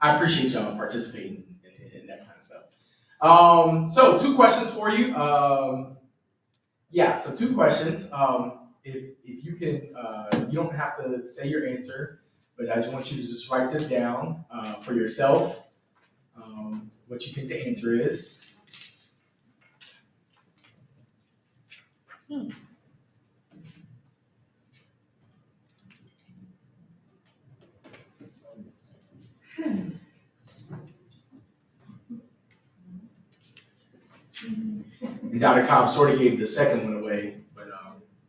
I appreciate y'all participating in that kind of stuff. So two questions for you. Yeah, so two questions. If you can, you don't have to say your answer, but I just want you to just write this down for yourself. What you think the answer is. And Dr. Cobb sort of gave the second one away, but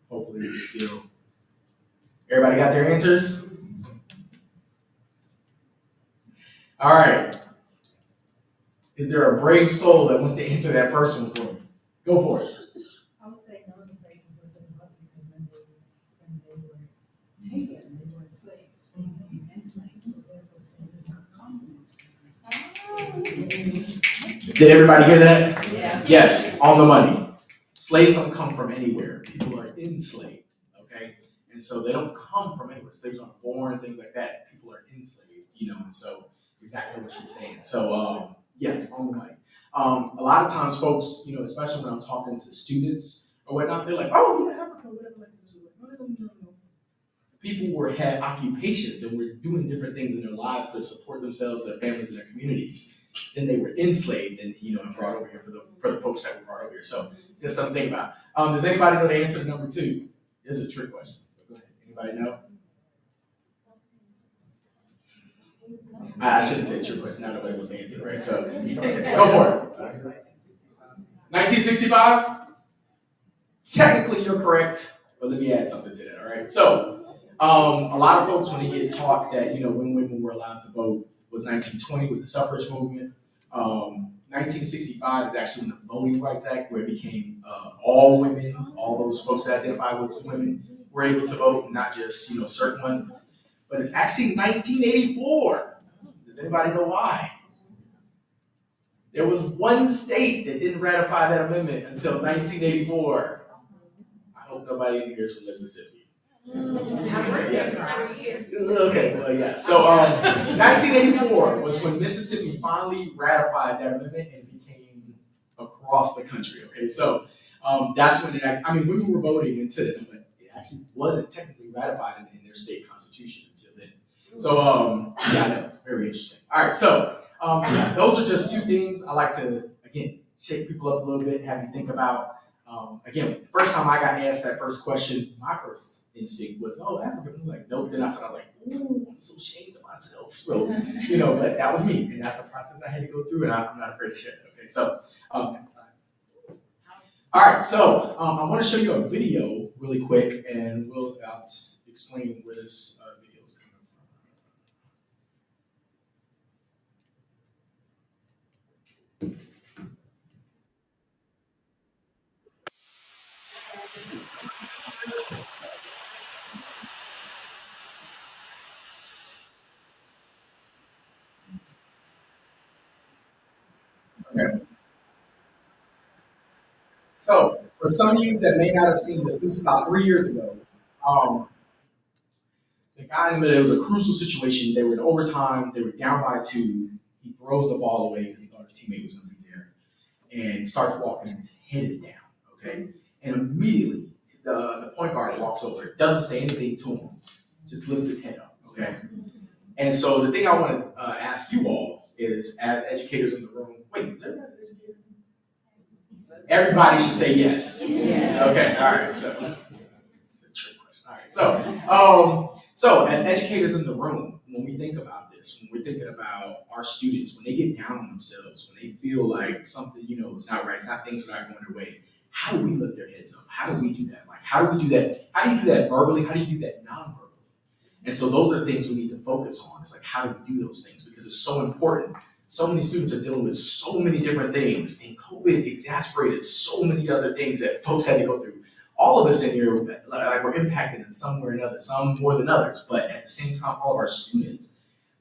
hopefully it's still. Everybody got their answers? All right. Is there a brave soul that wants to answer that first one for me? Go for it. I would say none of the places listed above because when they were taken, they weren't slaves. They became enslaved, so therefore slaves did not come from those places. Did everybody hear that? Yeah. Yes, on the money. Slaves don't come from anywhere. People are enslaved, okay? And so they don't come from anywhere. Slaves aren't born, things like that. People are enslaved, and so exactly what she's saying. So, yes, on the money. A lot of times folks, especially when I'm talking to students or whatnot, they're like, oh, yeah, Africa, whatever. No. People had occupations and were doing different things in their lives to support themselves, their families, and their communities. Then they were enslaved and and brought over here for the folks that were brought over here. So just something to think about. Does anybody know the answer to number two? This is a trick question. Go ahead. Anybody know? I shouldn't say trick question. Now nobody wants to answer, right? So go for it. 1965. Technically, you're correct, but let me add something to that. All right. So a lot of folks, when they get taught that when women were allowed to vote was 1920 with the suffrage movement. 1965 is actually when the Voting Rights Act, where it became all women, all those folks that identify with women were able to vote, not just certain ones. But it's actually 1984. Does anybody know why? There was one state that didn't ratify that amendment until 1984. I hope nobody in here is from Mississippi. Yes. Okay, well, yeah. So 1984 was when Mississippi finally ratified that amendment and became across the country. Okay, so that's when it actually, women were voting into this, but it actually wasn't technically ratified in their state constitution until then. So yeah, that was very interesting. All right, so yeah, those are just two things I like to, again, shake people up a little bit, have you think about. Again, first time I got asked that first question, my first instinct was, oh, Africa. I was like, nope. Then I was like, ooh, I'm so ashamed of myself. So, but that was me. And that's the process I had to go through, and I'm not afraid to share it. Okay, so next slide. All right, so I want to show you a video really quick, and we'll explain where this video is coming from. Okay. So, for some of you that may not have seen this, this is about 3 years ago. The guy in the middle, it was a crucial situation. They were in overtime. They were down by 2. He throws the ball away because he thought his teammate was going to be there, and starts walking, and his head is down. Okay, and immediately the point guard walks over, doesn't say anything to him, just lifts his head up. Okay, and so the thing I want to ask you all is, as educators in the room, wait, is everybody an educator? Everybody should say yes. Yeah. Okay, all right. So it's a trick question. All right. So as educators in the room, when we think about this, when we're thinking about our students, when they get down on themselves, when they feel like something, is not right, it's not things that are going their way, how do we lift their heads up? How do we do that? Like, how do we do that? How do you do that verbally? How do you do that non-verbally? And so those are the things we need to focus on. It's like, how do we do those things? Because it's so important. So many students are dealing with so many different things, and COVID exacerbated so many other things that folks had to go through. All of us in here, like, we're impacted in some way or another, some more than others, but at the same time, all of our students,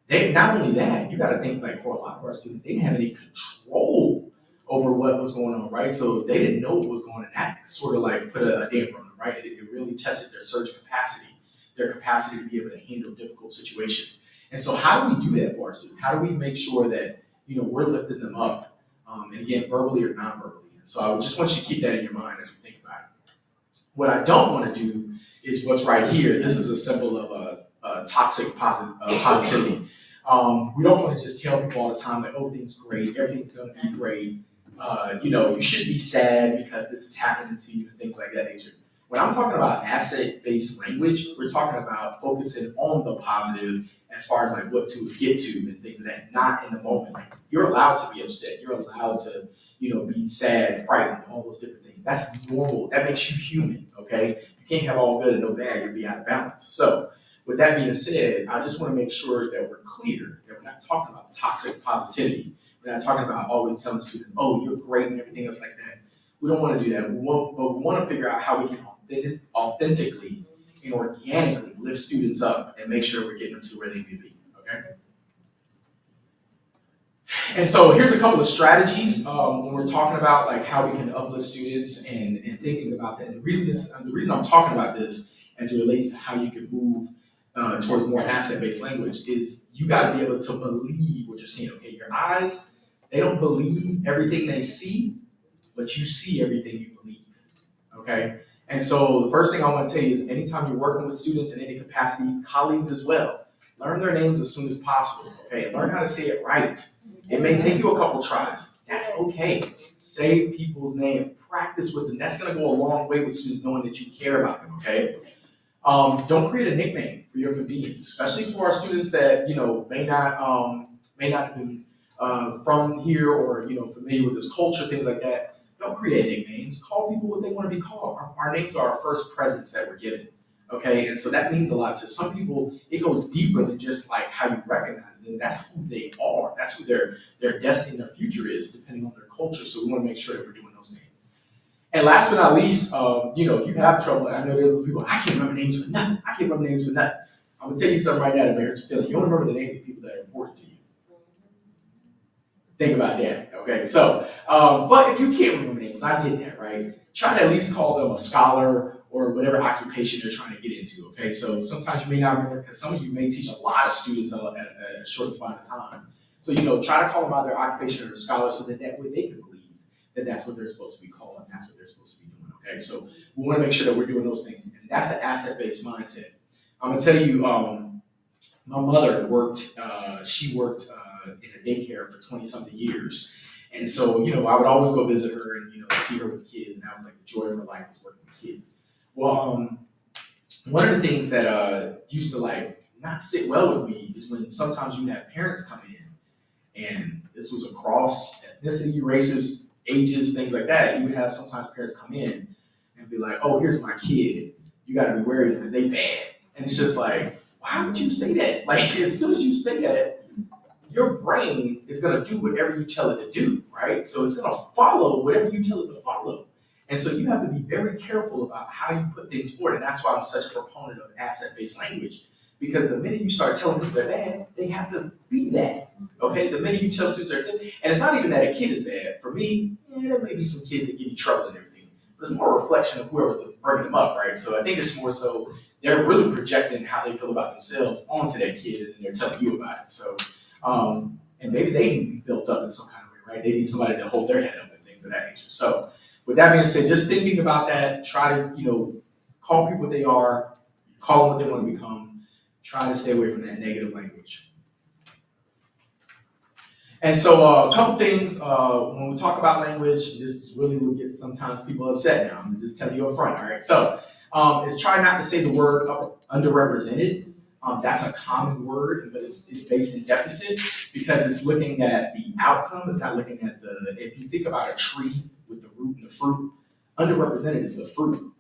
they, not only that, you got to think, like, for a lot of our students, they didn't have any control over what was going on, right? So they didn't know what was going on. That sort of like put a damper on them, right? It really tested their surge capacity, their capacity to be able to handle difficult situations. And so how do we do that for our students? How do we make sure that, we're lifting them up, and again, verbally or non-verbally? And so I just want you to keep that in your mind as we think about it. What I don't want to do is what's right here. This is a symbol of a toxic positivity. We don't want to just tell people all the time that, oh, everything's great, everything's going to be great. You shouldn't be sad because this is happening to you and things like that nature. When I'm talking about asset-based language, we're talking about focusing on the positive as far as like what to get to and things like that, not in the moment. Like, you're allowed to be upset. You're allowed to, be sad, frightened, all those different things. That's normal. That makes you human, okay? You can't have all good and no bad. You'll be out of balance. So with that being said, I just want to make sure that we're clear that we're not talking about toxic positivity. We're not talking about always telling students, oh, you're great and everything else like that. We don't want to do that. But we want to figure out how we can authentically and organically lift students up and make sure we're getting them to where they need to be, okay? And so here's a couple of strategies when we're talking about like how we can uplift students and thinking about that. And the reason I'm talking about this as it relates to how you can move towards more asset-based language is you got to be able to believe what you're seeing. Okay, your eyes, they don't believe everything they see, but you see everything you believe. Okay, and so the first thing I want to tell you is anytime you're working with students in any capacity, colleagues as well, learn their names as soon as possible. Okay, learn how to say it right. It may take you a couple tries. That's okay. Say people's name, practice with them. That's going to go a long way with students knowing that you care about them. Okay. Don't create a nickname for your convenience, especially for our students that may not have been from here or familiar with this culture, things like that. Don't create nicknames. Call people what they want to be called. Our names are our first presents that we're given. Okay, and so that means a lot to some people. It goes deeper than just like how you recognize them. That's who they are. That's who their destiny, their future is, depending on their culture. So we want to make sure that we're doing those things. And last but not least, if you have trouble, I know there's people, I can't remember names for nothing. I can't remember names for nothing. I'm gonna tell you something right now that may hurt your feelings. You don't remember the names of people that are important to you. Think about that, okay? So, but if you can't remember names, I get that, right? Try to at least call them a scholar or whatever occupation they're trying to get into, okay? So sometimes you may not remember because some of you may teach a lot of students at a short amount of time. So, try to call them by their occupation or a scholar so that way they can believe that that's what they're supposed to be called and that's what they're supposed to be doing, okay? So we want to make sure that we're doing those things. And that's an asset-based mindset. I'm going to tell you, my mother worked, she worked in a daycare for 20-something years. And so, I would always go visit her and, see her with kids. And that was like the joy of her life was working with kids. Well, one of the things that used to like not sit well with me is when sometimes you have parents come in, and this was across ethnicity, races, ages, things like that. You would have sometimes parents come in and be like, "Oh, here's my kid. You got to be worried because they bad." And it's just like, why would you say that? Like, as soon as you say that, your brain is going to do whatever you tell it to do, right? So it's going to follow whatever you tell it to follow. And so you have to be very careful about how you put things forward. And that's why I'm such a proponent of asset-based language. Because the minute you start telling people they're bad, they have to be that. Okay? The minute you tell students they're good, and it's not even that a kid is bad. For me, there may be some kids that give you trouble and everything. But it's more a reflection of whoever's bringing them up, right? So I think it's more so they're really projecting how they feel about themselves onto that kid, and then they're telling you about it. So, and maybe they need to be built up in some kind of way, right? They need somebody to hold their head up and things of that nature. So, with that being said, just thinking about that, try to, call people what they are, call them what they want to become, try to stay away from that negative language. And so a couple things, when we talk about language, this really will get sometimes people upset now. I'm gonna just tell you up front, all right? So is try not to say the word underrepresented. That's a common word, but it's based in deficit because it's looking at the outcome. It's not looking at if you think about a tree with the root and the fruit, underrepresented is the fruit.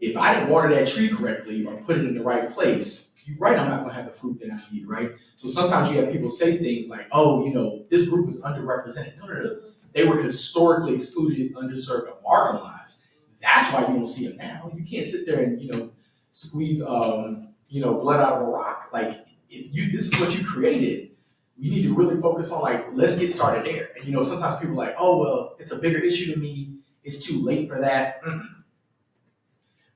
If I didn't water that tree correctly or put it in the right place, you're right, I'm not gonna have the fruit that I need, right? So sometimes you have people say things like, oh, this group is underrepresented. No. They were historically excluded, underserved, or marginalized. That's why you don't see them now. You can't sit there and, squeeze, blood out of a rock. Like, this is what you created. You need to really focus on, like, let's get started there. And, sometimes people are like, oh, well, it's a bigger issue to me. It's too late for that.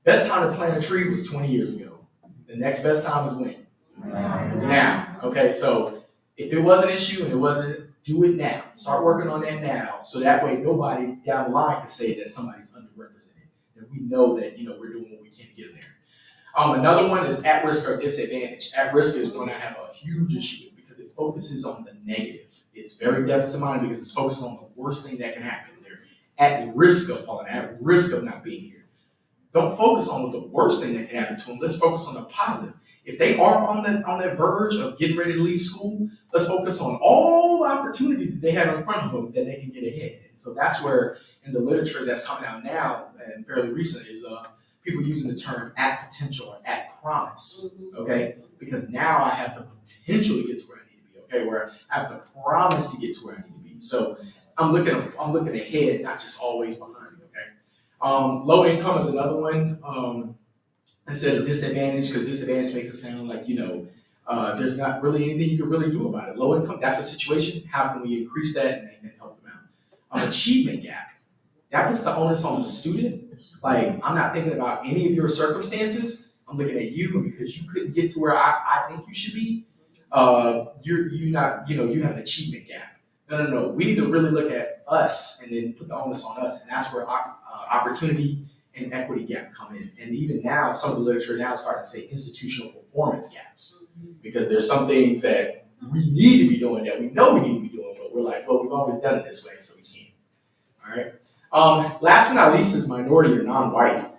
Best time to plant a tree was 20 years ago. The next best time is when? Now, okay, so if it was an issue and it wasn't, do it now. Start working on that now, so that way nobody down the line can say that somebody's underrepresented. That we know that we're doing what we can to get in there. Another one is at risk or disadvantage. At risk is one I have a huge issue with because it focuses on the negative. It's very deficit minded because it's focusing on the worst thing that can happen. They're at risk of falling, at risk of not being here. Don't focus on the worst thing that can happen to them. Let's focus on the positive. If they are on that verge of getting ready to leave school, let's focus on all the opportunities that they have in front of them that they can get ahead. And so that's where in the literature that's coming out now and fairly recent is people using the term at potential or at promise. Okay, because now I have the potential to get to where I need to be. Okay, where I have the promise to get to where I need to be. So I'm looking ahead, not just always behind. Okay, low income is another one. Instead of disadvantage, because disadvantage makes it sound like there's not really anything you can really do about it. Low income, that's a situation. How can we increase that and help them out? Achievement gap. That puts the onus on the student. Like, I'm not thinking about any of your circumstances. I'm looking at you, and because you couldn't get to where I think you should be, you have an achievement gap. No. We need to really look at us and then put the onus on us, and that's where opportunity and equity gap come in. And even now, some of the literature now is starting to say institutional performance gaps, because there's some things that we need to be doing that we know we need to be doing, but we're like, well, we've always done it this way, so we can't. All right. Last but not least is minority or non-white.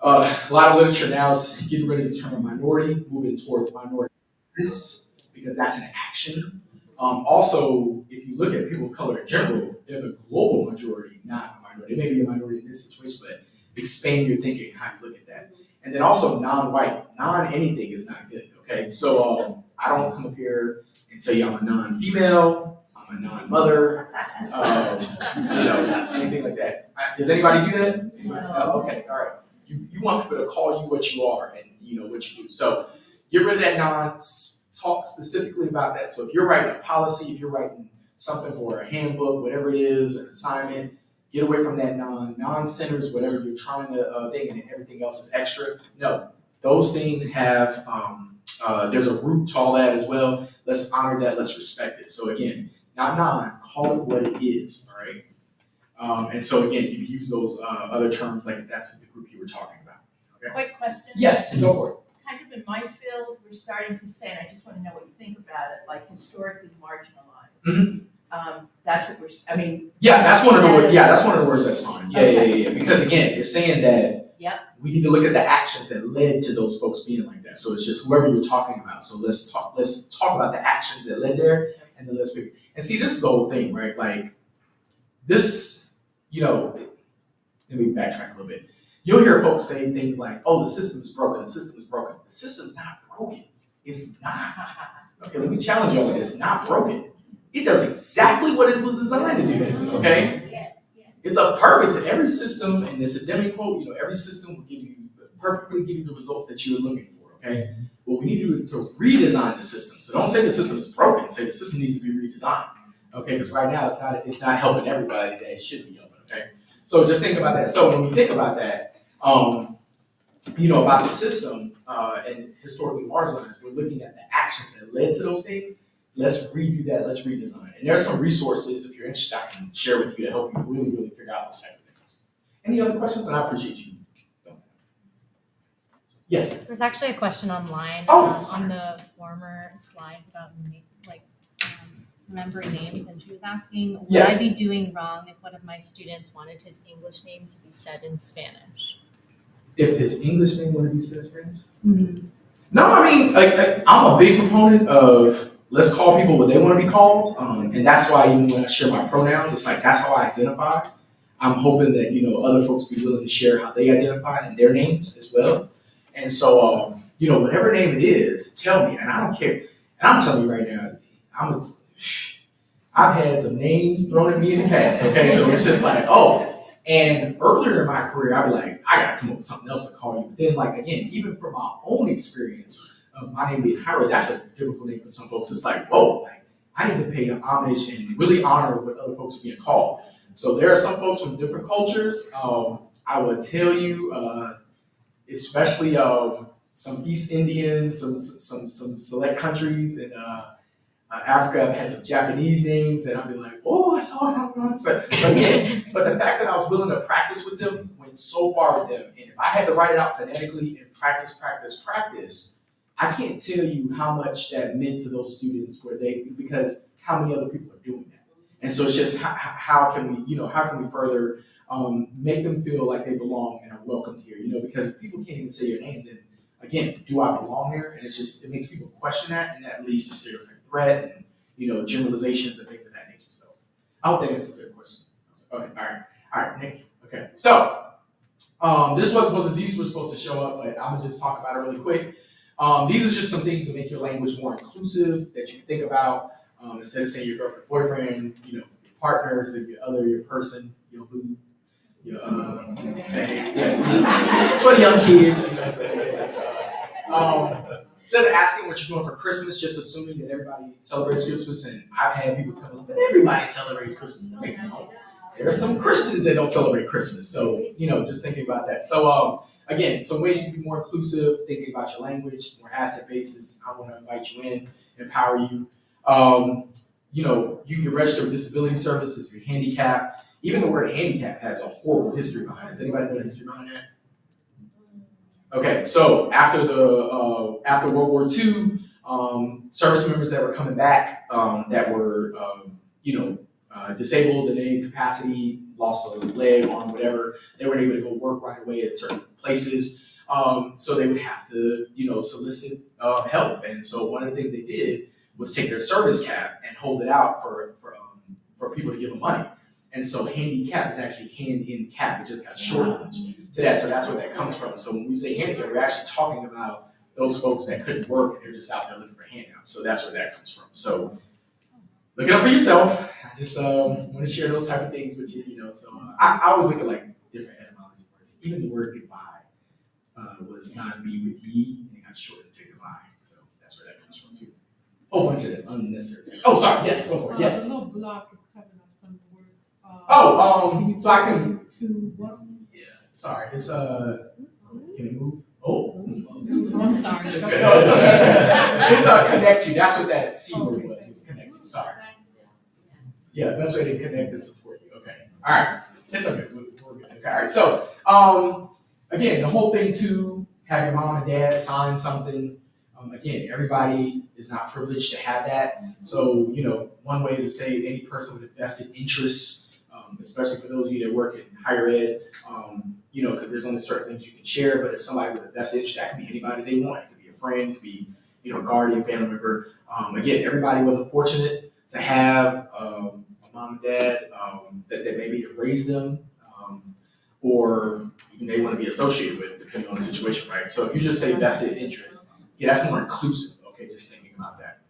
A lot of literature now is getting rid of the term minority, moving towards minority because that's an action. Also, if you look at people of color in general, they're the global majority, not a minority. They may be a minority in this situation, but expand your thinking, how you look at that. And then also non-white, non-anything is not good, okay? So I don't come up here and tell you I'm a non-female, I'm a non-mother, anything like that. Does anybody do that? No. Okay, all right. You want people to call you what you are and what you do. So get rid of that talk specifically about that. So if you're writing a policy, if you're writing something for a handbook, whatever it is, an assignment, get away from that non-centers, whatever you're trying to think, and everything else is extra. No, those things have, there's a root to all that as well. Let's honor that, let's respect it. So again, not call it what it is, all right? And so again, you can use those other terms like if that's the group you were talking about. Okay? Quick question. Yes, go for it. Kind of in my field, we're starting to say, and I just want to know what you think about it, like historically marginalized. Mm-hmm. That's what Yeah, that's one of the words. Yeah, that's one of the words that's fine. Yeah, Okay. yeah. Because again, it's saying that Yep. we need to look at the actions that led to those folks being like that. So it's just whoever you're talking about. So let's talk about the actions that led there, and then let's figure. And see, this is the whole thing, right? Like this. Let me backtrack a little bit. You'll hear folks say things like, oh, the system is broken, the system is broken. The system's not broken. It's not. Okay, let me challenge you on this. It's not broken. It does exactly what it was designed to do, okay? Yes. It's a perfect, every system, and it's a demi quote, every system will perfectly give you the results that you're looking for, okay? What we need to do is to redesign the system. So don't say the system is broken, say the system needs to be redesigned. Okay, because right now it's not helping everybody that it should be helping. Okay, so just think about that. So when we think about that, about the system and historically marginalized, we're looking at the actions that led to those things. Let's redo that. Let's redesign. And there's some resources if you're interested, I can share with you to help you really, really figure out those type of things. Any other questions? And I appreciate you. Yes. There's actually a question online on the former slides about remembering names, and she was asking, would Yes. I be doing wrong if one of my students wanted his English name to be said in Spanish? If his English name wanted to be said in Spanish? Mm-hmm. No, I mean, I'm a big proponent of let's call people what they want to be called, and that's why even when I share my pronouns, it's like that's how I identify. I'm hoping that other folks be willing to share how they identify and their names as well. And so, whatever name it is, tell me, and I don't care. And I'm telling you right now, I've had some names thrown at me in the past. Okay, so it's just like, oh. And earlier in my career, I'd be like, I gotta come up with something else to call you. But then, again, even from my own experience of my name being Howard, that's a difficult name for some folks. It's like, whoa, I need to pay homage and really honor what other folks are being called. So there are some folks from different cultures. I would tell you, especially some East Indians, some select countries in Africa. I've had some Japanese names that I've been like, oh, Lord, I don't know. So, but the fact that I was willing to practice with them went so far with them. And if I had to write it out phonetically and practice, I can't tell you how much that meant to those students because how many other people are doing that. And so it's just how can we further make them feel like they belong and are welcomed here, because if people can't even say your name, then again, do I belong here? And it makes people question that, and that leads to stereotype threat and, generalizations and things of that nature. So I hope that answers their question. Okay, all right, next. Okay, so these were supposed to show up, but I'm gonna just talk about it really quick. These are just some things to make your language more inclusive that you can think about. Instead of saying your girlfriend, boyfriend, your partners, your person, your boo, it's for the young kids. Instead of asking what you're doing for Christmas, just assuming that everybody celebrates Christmas, and I've had people tell me that everybody celebrates Christmas. No, they don't. There are some Christians that don't celebrate Christmas, so just thinking about that. So again, some ways you can be more inclusive, thinking about your language, more asset basis. I want to invite you in, empower you. You can register with disability services if you're handicapped. Even the word handicap has a horrible history behind it. Does anybody know the history behind that? Okay, so after World War II, service members that were coming back that were disabled in any capacity, lost a leg, arm, whatever, they weren't able to go work right away at certain places. So they would have to solicit help. And so one of the things they did was take their service cap and hold it out for people to give them money. And so handicap is actually hand in cap. It just got shortened to that. So that's where that comes from. So when we say handicap, we're actually talking about those folks that couldn't work and they're just out there looking for handouts. So that's where that comes from. So look it up for yourself. I just want to share those type of things with you. So I always look at like different etymology words. Even the word goodbye was not be with ye, and it got shortened to goodbye. So that's where that comes from too. Oh, bunch of unnecessary things. Oh, sorry. Yes, go for it. Yes. The little block is covering up some of the words. So I can. To what? Yeah. Sorry. It's Can it move? Oh. I'm sorry. It's okay. It's connect you. That's what that C word was. It's connect you. Sorry. Yeah, best way to connect and support you. Okay. All right. It's okay. We're good. Okay. All right. So again, the whole thing to have your mom and dad sign something. Again, everybody is not privileged to have that. So, one way is to say any person with a vested interest, especially for those of you that work in higher ed, because there's only certain things you can share. But if somebody with a vested interest, that can be anybody they want. It could be a friend, it could be, guardian, family member. Again, everybody wasn't fortunate to have a mom and dad that maybe raised them, or even they want to be associated with, depending on the situation, right? So if you just say vested interest, yeah, that's more inclusive. Okay, just thinking about that.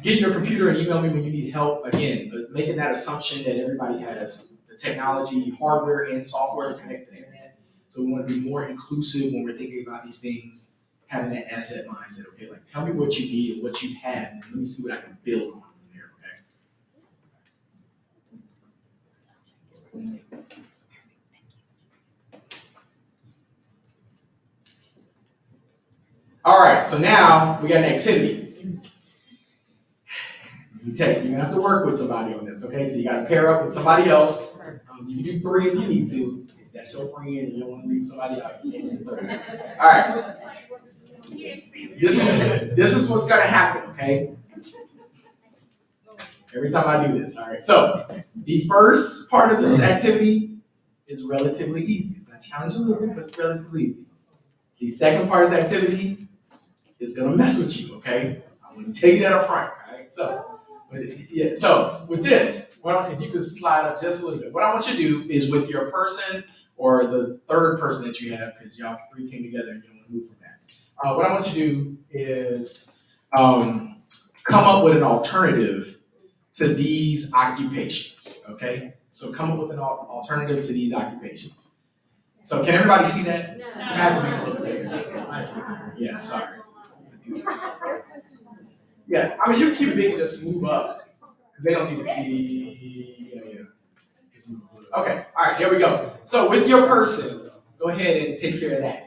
Get your computer and email me when you need help. Again, making that assumption that everybody has the technology, hardware, and software to connect to the internet. So we want to be more inclusive when we're thinking about these things, having that asset mindset. Okay, like tell me what you need and what you have, and let me see what I can build on from there. Okay. All right, so now we got an activity. You're gonna have to work with somebody on this, okay? So you gotta pair up with somebody else. You can do 3 if you need to. If that's your friend and you don't want to leave somebody out, you can do 3. All right. This is what's gonna happen, okay? Every time I do this, all right? So the first part of this activity is relatively easy. It's gonna challenge you a little bit, but it's relatively easy. The second part of this activity is gonna mess with you, okay? I'm gonna tell you that up front, all right? So with this, if you could slide up just a little bit. What I want you to do is with your person or the third person that you have, because y'all 3 came together and you don't want to move from that. What I want you to do is come up with an alternative to these occupations, okay? So come up with an alternative to these occupations. So can everybody see that? No. I have to make it a little bigger. Yeah, sorry. Yeah, I mean, you can keep it big and just move up. Because they don't need to see, Just move a little. Okay, all right, here we go. So with your person, go go ahead and take care of that.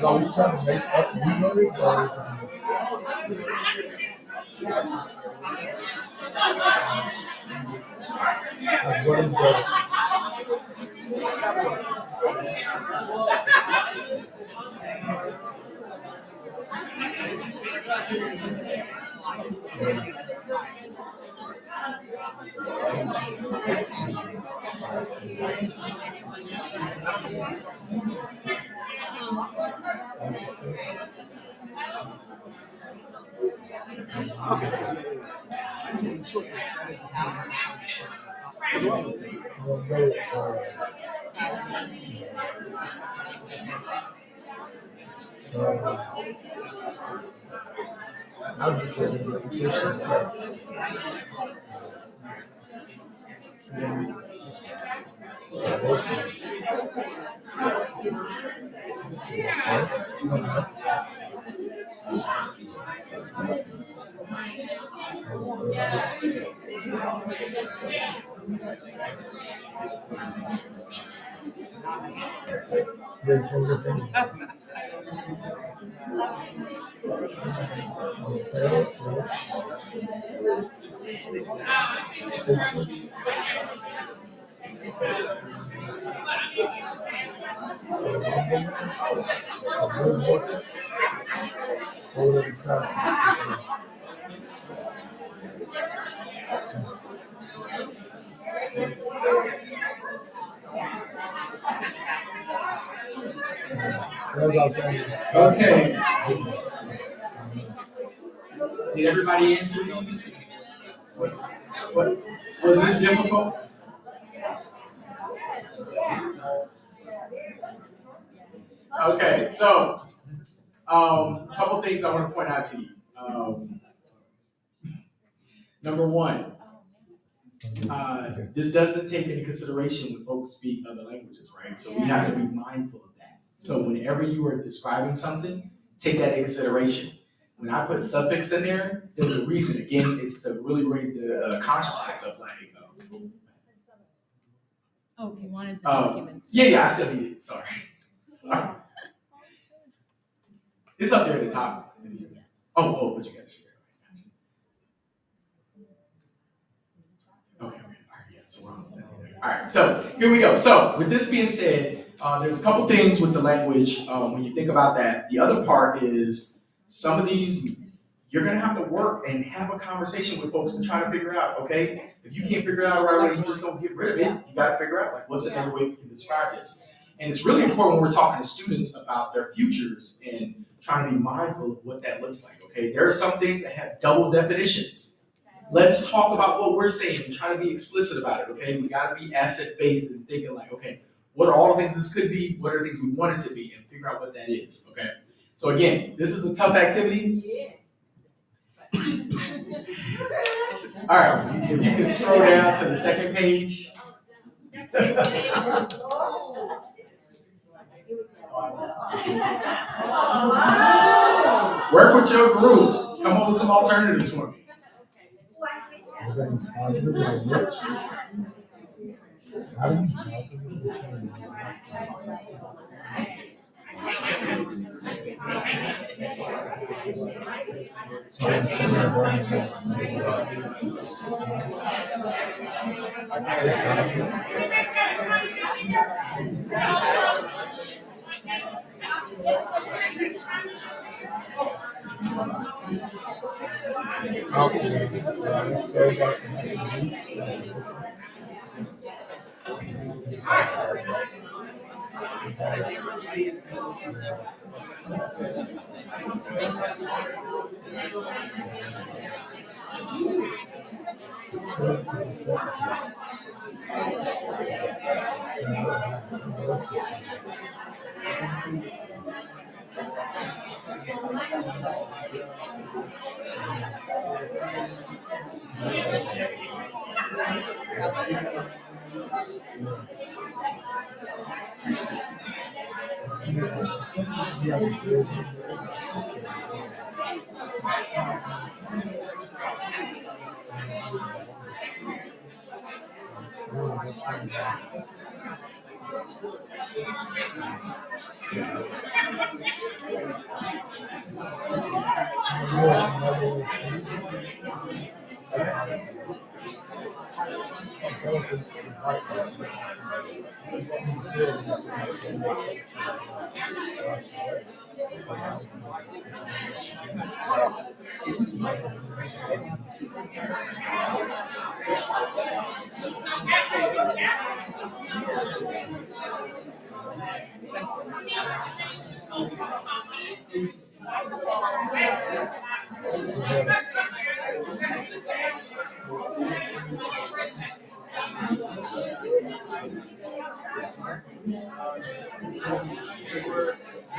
Are we trying to make up new words or are we trying to like what is the I was just saying repetition. Okay. Did everybody answer these? What was this difficult? Okay, so a couple things I want to point out to you. Number one, this doesn't take into consideration when folks speak other languages, right? So we have to be mindful of that. So whenever you are describing something, take that into consideration. When I put suffix in there, there's a reason. Again, it's to really raise the consciousness of like. Oh, you wanted the documents. Yeah, I still need it. Sorry. It's up there at the top. Oh, but you got to share. Okay. All right, yeah, so we're almost done. All right, so here we go. So with this being said, there's a couple things with the language when you think about that. The other part is some of these you're gonna have to work and have a conversation with folks to try to figure out. Okay, if you can't figure it out right away, you just don't get rid of it. You got to figure out like what's another way we can describe this. And it's really important when we're talking to students about their futures and trying to be mindful of what that looks like. Okay, there are some things that have double definitions. Let's talk about what we're saying and try to be explicit about it, okay? We gotta be asset-based and thinking like, okay, what are all the things this could be? What are the things we want it to be? And figure out what that is, okay? So again, this is a tough activity. All right, if you can scroll down to the second page. Work with your group. Come up with some alternatives for me. Are they positive or rich? How do you positive or saying? So I'm saying I'm going okay. Let's go back to next week.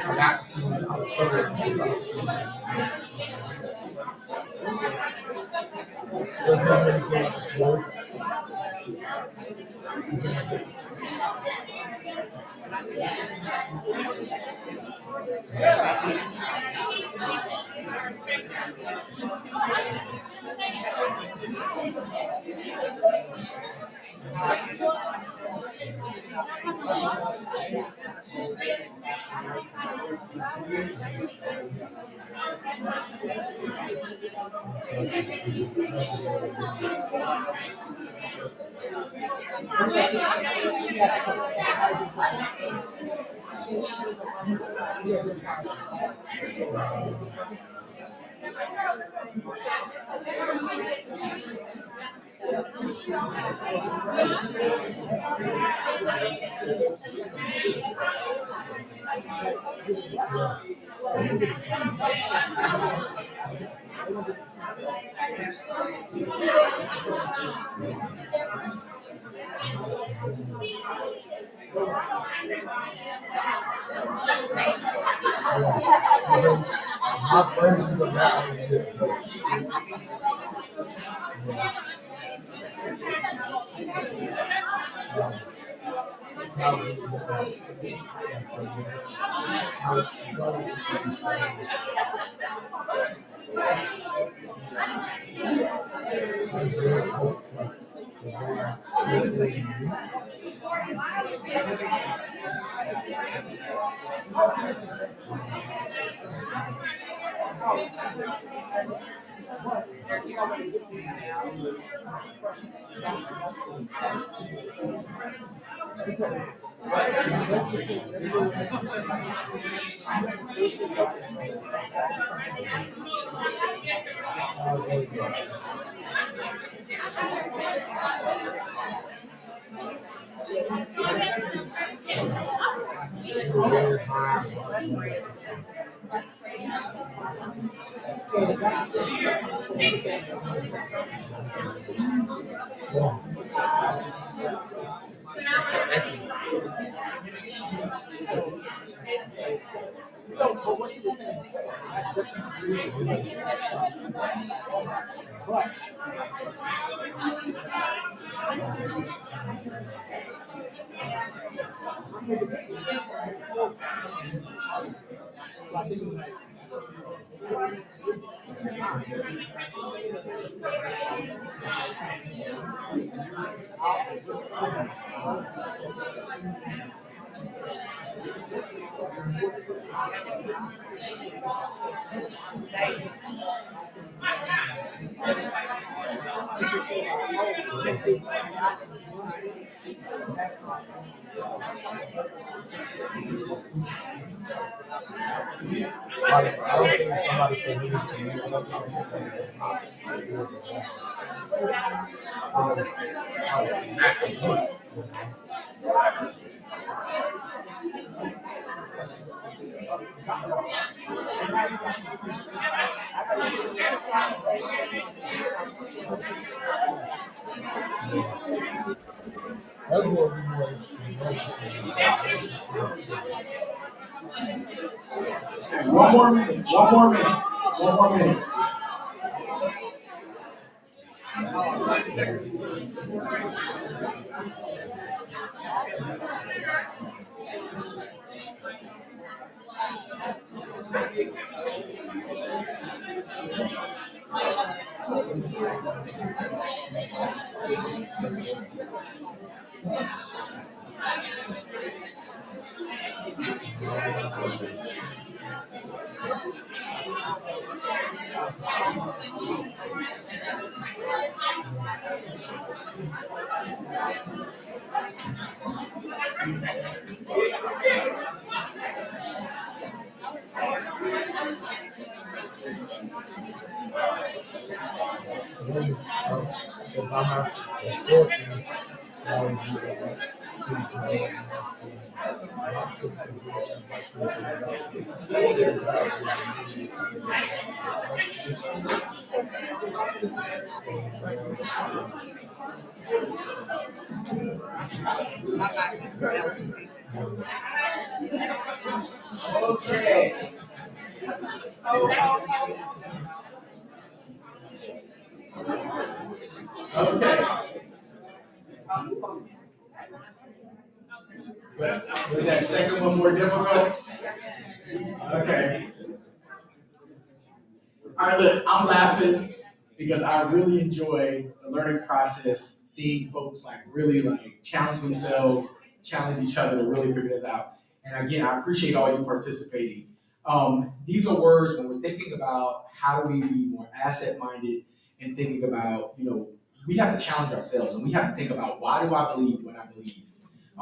I got to see I'm sure there's no anything like the choice. My versions of that one is different. That's very cool. Like, I don't think somebody said he was saying it was that's what we more interesting. One more minute. One more minute. One more minute. If I'm not mistaken, that would be Okay. Okay. Was that second one more difficult? Okay. All right, look, I'm laughing because I really enjoy the learning process, seeing folks like really like challenge themselves, challenge each other to really figure this out. And again, I appreciate all you participating. These are words when we're thinking about how do we be more asset minded and thinking about, we have to challenge ourselves and we have to think about why do I believe what I believe?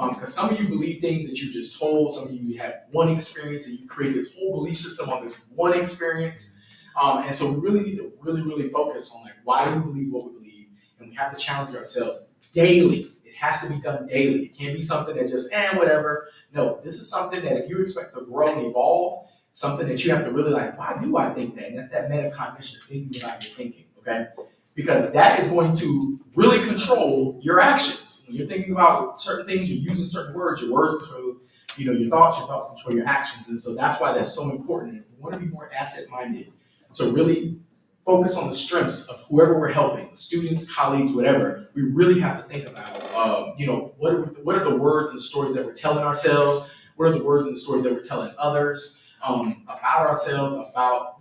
Because some of you believe things that you just told, some of you had one experience and you create this whole belief system on this one experience. And so we really need to really focus on like why do we believe what we believe, and we have to challenge ourselves daily. It has to be done daily. It can't be something that just whatever. No, this is something that if you expect to grow and evolve, something that you have to really like, why do I think that? And that's that metacognition, thinking about your thinking, okay? Because that is going to really control your actions. When you're thinking about certain things, you're using certain words, your words control, your thoughts control your actions. And so that's why that's so important. If we want to be more asset-minded, to really focus on the strengths of whoever we're helping, students, colleagues, whatever, we really have to think about, what are the words and the stories that we're telling ourselves? What are the words and the stories that we're telling others about ourselves, about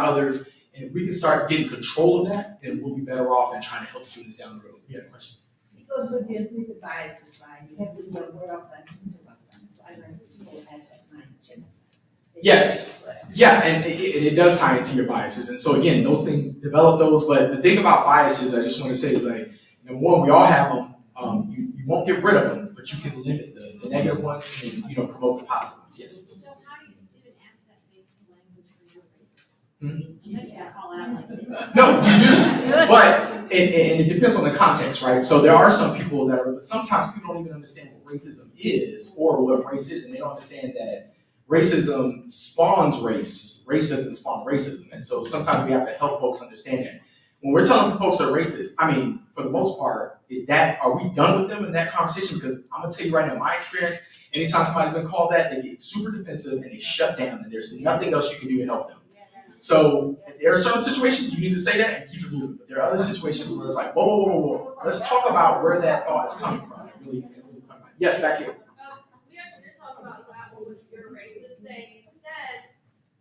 others? And if we can start getting control of that, then we'll be better off in trying to help students down the road. You had a question? It goes with the implicit biases, right? You have to be aware of them, think about them. So I learned this whole asset management. Yes. Yeah, and it does tie into your biases. And so again, those things, develop those. But the thing about biases, I just want to say is like, number one, we all have them. You won't get rid of them, but you can limit the negative ones and promote the positive ones. Yes. So how do you do an asset-based language for your races? You can't call out like No, you do, but it depends on the context, right? So there are some people that sometimes people don't even understand what racism is or what race is, and they don't understand that racism spawns race. Race doesn't spawn racism, and so sometimes we have to help folks understand that. when we're telling folks they're racist, I mean, for the most part, are we done with them in that conversation? Because I'm gonna tell you right now, my experience, anytime somebody's been called that, they get super defensive and they shut down, and there's nothing else you can do to help them. So if there are certain situations you need to say that and keep it moving. But there are other situations where it's like, whoa, whoa, whoa, whoa, whoa. Let's talk about where that thought is coming from. Really talk about it. Yes, back here. We actually did talk about that one with your racist saying instead,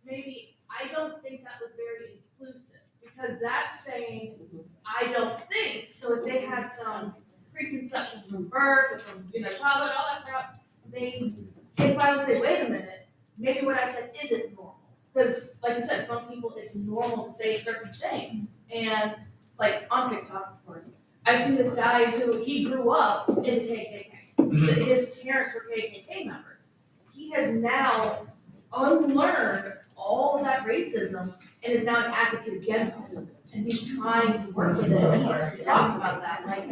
maybe I don't think that was very inclusive because that's saying I don't think. So if they had some preconceptions from birth or from childhood, all that crap, if I would say, wait a minute, maybe what I said isn't normal. Because like you said, some people it's normal to say certain things. And like on TikTok, of course, I see this guy who he grew up in the KKK. His parents were KKK members. He has now unlearned all of that racism and is now an advocate against it. And he's trying to work with it. And he talks about that. Like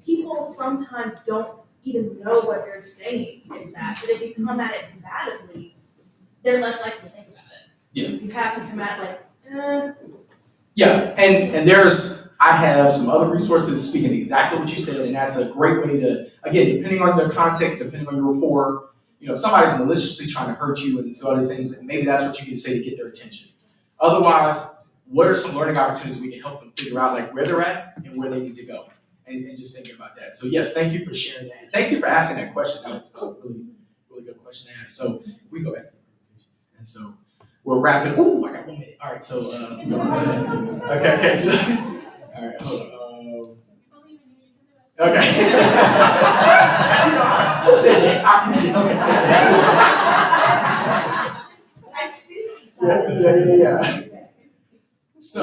people sometimes don't even know what they're saying is that. But if you come at it combatively, they're less likely to think about it. Yeah. You have to come at like, Yeah, and I have some other resources speaking exactly what you said, and that's a great way to, again, depending on the context, depending on your rapport, if somebody's maliciously trying to hurt you and some other things, maybe that's what you need to say to get their attention. Otherwise, what are some learning opportunities we can help them figure out, like where they're at and where they need to go, and just thinking about that. So yes, thank you for sharing that. Thank you for asking that question. That was a really, really good question to ask. So we go back to the presentation, and so we're wrapping. Ooh, I got 1 minute. All right, so okay, so all right, hold on. Okay. Who said that? I appreciate it. Yeah. So,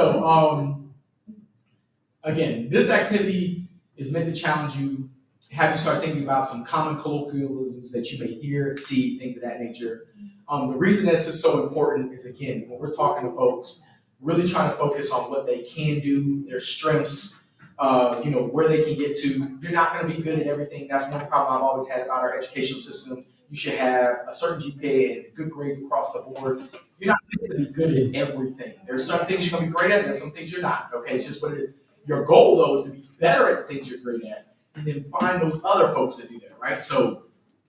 again, this activity is meant to challenge you, have you start thinking about some common colloquialisms that you may hear, see, things of that nature. The reason this is so important is, again, when we're talking to folks, really trying to focus on what they can do, their strengths, where they can get to. You're not going to be good at everything. That's one problem I've always had about our educational system. You should have a certain GPA and good grades across the board. You're not going to be good at everything. There's some things you're going to be great at, there's some things you're not. Okay, it's just what it is. Your goal, though, is to be better at the things you're great at, and then find those other folks that do that, right? So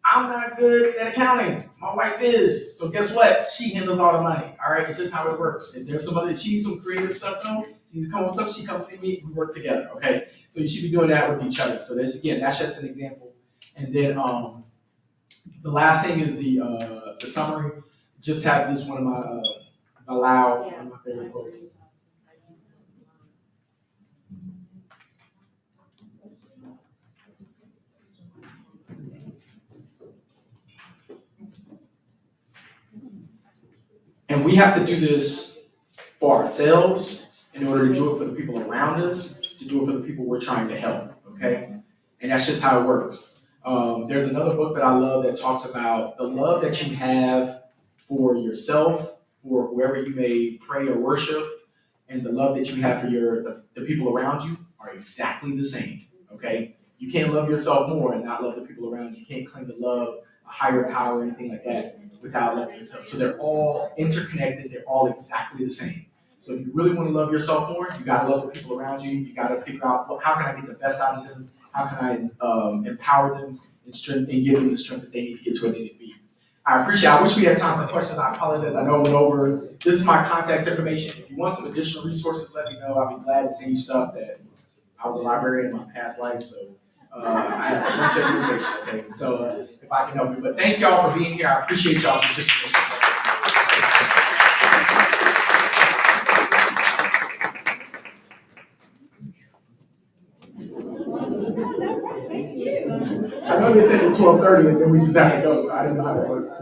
I'm not good at accounting. My wife is. So guess what? She handles all the money. All right, it's just how it works. If there's somebody that she needs some creative stuff though, she's come with stuff, she comes see me, we work together. Okay. So you should be doing that with each other. So that's just an example. And then the last thing is the summary. Just have this one of my one of my favorite quotes. And we have to do this for ourselves in order to do it for the people around us, to do it for the people we're trying to help, okay? And that's just how it works. There's another book that I love that talks about the love that you have for yourself, for whoever you may pray or worship, and the love that you have for the people around you are exactly the same, okay? You can't love yourself more and not love the people around you. You can't claim to love a higher power or anything like that without loving yourself. So they're all interconnected. They're all exactly the same. So if you really want to love yourself more, you got to love the people around you. You got to figure out, well, how can I get the best out of them? How can I empower them and give them the strength that they need to get to where they need to be? I appreciate it. I wish we had time for questions. I apologize. I know I went over. This is my contact information. If you want some additional resources, let me know. I'll be glad to send you stuff that I was a librarian in my past life. So I have a bunch of information, okay? So if I can help you. But thank y'all for being here. I appreciate y'all participating. I know they said at 12:30 and then we just have to go, so I didn't know how that works.